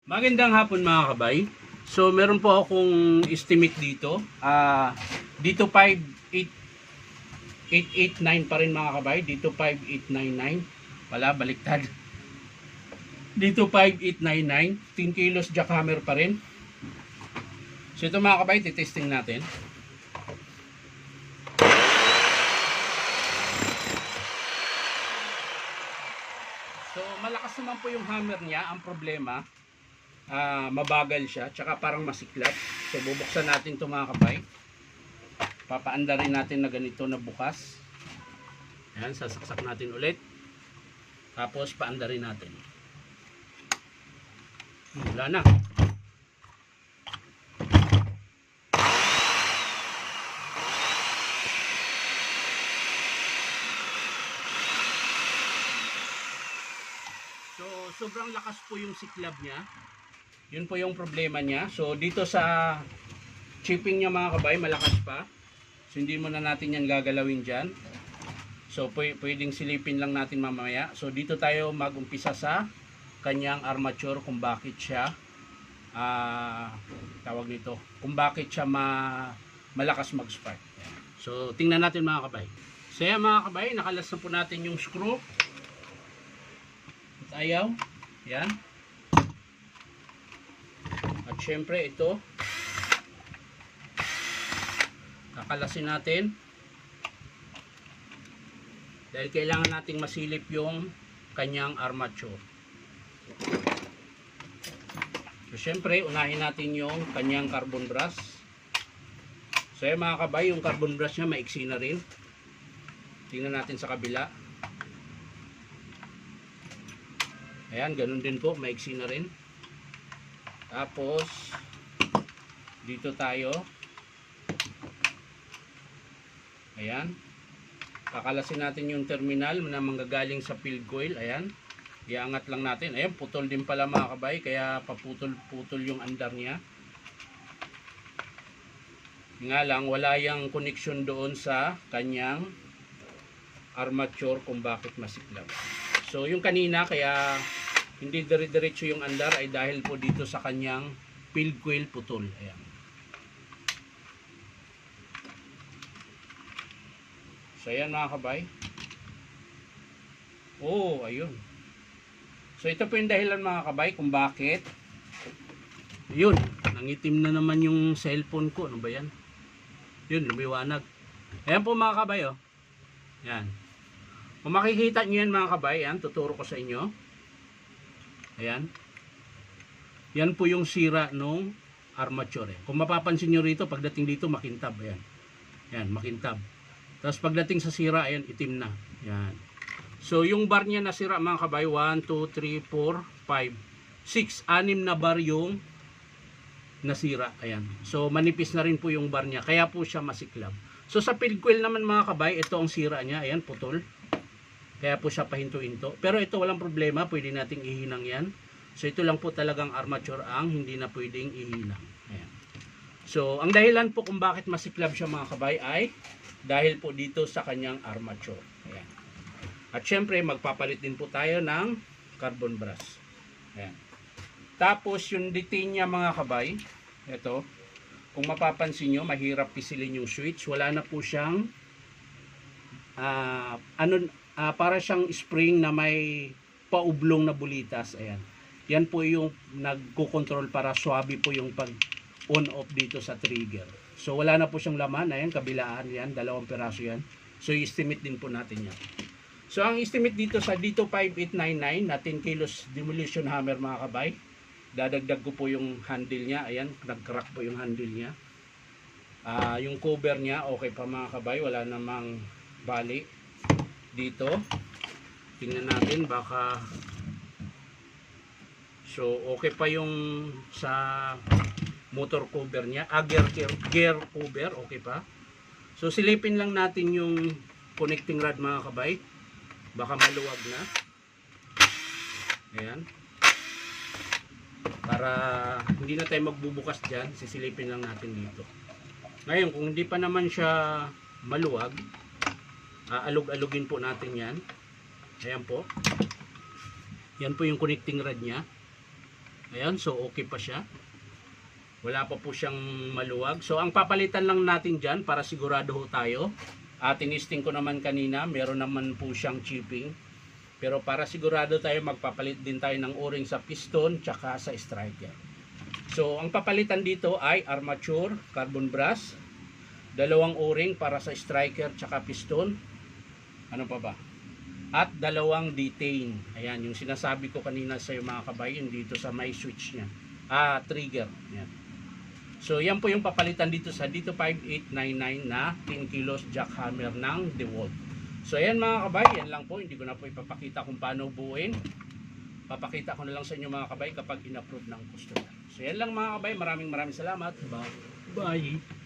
Magandang hapon mga kabay. So meron po akong estimate dito. Dito 5889 pa rin mga kabay. Dito 5899. Wala, baliktad. Dito 5899. 10 kilos jackhammer pa rin. So ito mga kabay, titesting natin. So malakas naman po yung hammer niya. Ang problema, mabagal siya, tsaka parang masiklap. So bubuksan natin ito mga kabay. Papaandarin natin na ganito na bukas. Ayan, sasaksak natin ulit. Tapos paandarin natin. Wala na. So sobrang lakas po yung siklab niya. Yun po yung problema niya. So dito sa chipping niya mga kabay, malakas pa. So hindi mo na natin yan gagalawin dyan. So pwedeng silipin lang natin mamaya. So dito tayo mag-umpisa sa kanyang armature, kung bakit siya tawag nito, kung bakit siya malakas mag-spark. So tingnan natin mga kabay. So yan mga kabay, nakalas na po natin yung screw. At ayaw. Yan. At syempre ito, kakalasin natin dahil kailangan nating masilip yung kanyang armature. So syempre unahin natin yung kanyang carbon brush. So yan mga kabay, yung carbon brush niya maiksi na rin. Tingnan natin sa kabila. Ayan, ganun din po, maiksi na rin. Tapos dito tayo, ayan, kakalasin natin yung terminal na manggagaling sa field coil. Ayan, iangat lang natin. Ayan, putol din pala mga kabay, kaya paputol-putol yung andar niya. Nga lang, wala yung connection doon sa kanyang armature kung bakit masiklab. So yung kanina, kaya hindi dire-diretso yung andar ay dahil po dito sa kanyang field coil putol. Ayan. So ayan mga kabay. Oh, ayun. So ito po yung dahilan mga kabay kung bakit. Ayun, nangitim na naman yung cellphone ko. Ano ba yan? Yun, lumiwanag. Ayan po mga kabay, oh. Yan. Kung makikita nyo yan mga kabay, yan, tuturo ko sa inyo. Ayan. Yan po yung sira nung armature. Kung mapapansin nyo rito, pagdating dito, makintab. Ayan. Yan, makintab. Tapos pagdating sa sira, ayan, itim na. Yan. So, yung bar niya nasira mga kabay, 1, 2, 3, 4, 5, 6, 6 na bar yung nasira. Ayan. So, manipis na rin po yung bar niya. Kaya po siya masiklab. So, sa field coil naman mga kabay, ito ang sira niya. Ayan, putol. Kaya po siya pahinto-hinto. Pero ito walang problema. Pwede nating ihinang yan. So, ito lang po talagang armature ang hindi na pwedeng ihinang. Ayan. So, ang dahilan po kung bakit masiklab siya mga kabay ay dahil po dito sa kanyang armature. Ayan. At syempre, magpapalit din po tayo ng carbon brush. Ayan. Tapos, yung detain niya mga kabay, ito, kung mapapansin nyo, mahirap pisilin yung switch. Wala na po siyang para siyang spring na may paublong na bulitas. Ayan. Yan po yung nagko-control para swabe po yung pag on-off dito sa trigger. So wala na po siyang laman. Ayan, kabilaan yan. 2 piraso yan. So i-estimate din po natin yan. So ang estimate dito sa dito 5899 na 10 kilos demolition hammer mga kabay. Dadagdag ko po yung handle niya. Ayan, nag-crack po yung handle niya. Yung cover niya, okay pa mga kabay. Wala namang bali dito. Tingnan natin baka so okay pa yung sa motor cover niya, gear cover okay pa. So silipin lang natin yung connecting rod mga kabay, baka maluwag na. Ayan, para hindi na tayo magbubukas dyan, sisilipin lang natin dito. Ngayon kung hindi pa naman siya maluwag, alug-alugin po natin yan. Ayan po. Yan po yung connecting rod nya. Ayan, so okay pa siya. Wala pa po siyang maluwag. So ang papalitan lang natin dyan para sigurado ho tayo. Tinisting ko naman kanina, meron naman po siyang chipping. Pero para sigurado tayo, magpapalit din tayo ng o-ring sa piston tsaka sa striker. So ang papalitan dito ay armature, carbon brass, dalawang o-ring para sa striker tsaka piston. Ano pa ba? At dalawang detain. Ayan, yung sinasabi ko kanina sa mga kabayan dito sa may switch niya. Trigger. Ayan. So yan po yung papalitan dito sa dito 5899 na 10 kilos jackhammer ng DeWalt. So ayan mga kabay, yan lang po. Hindi ko na po ipapakita kung paano buuin. Papakita ko na lang sa inyo mga kabay kapag in-approve ng customer. So yan lang mga kabay, maraming salamat. Bye.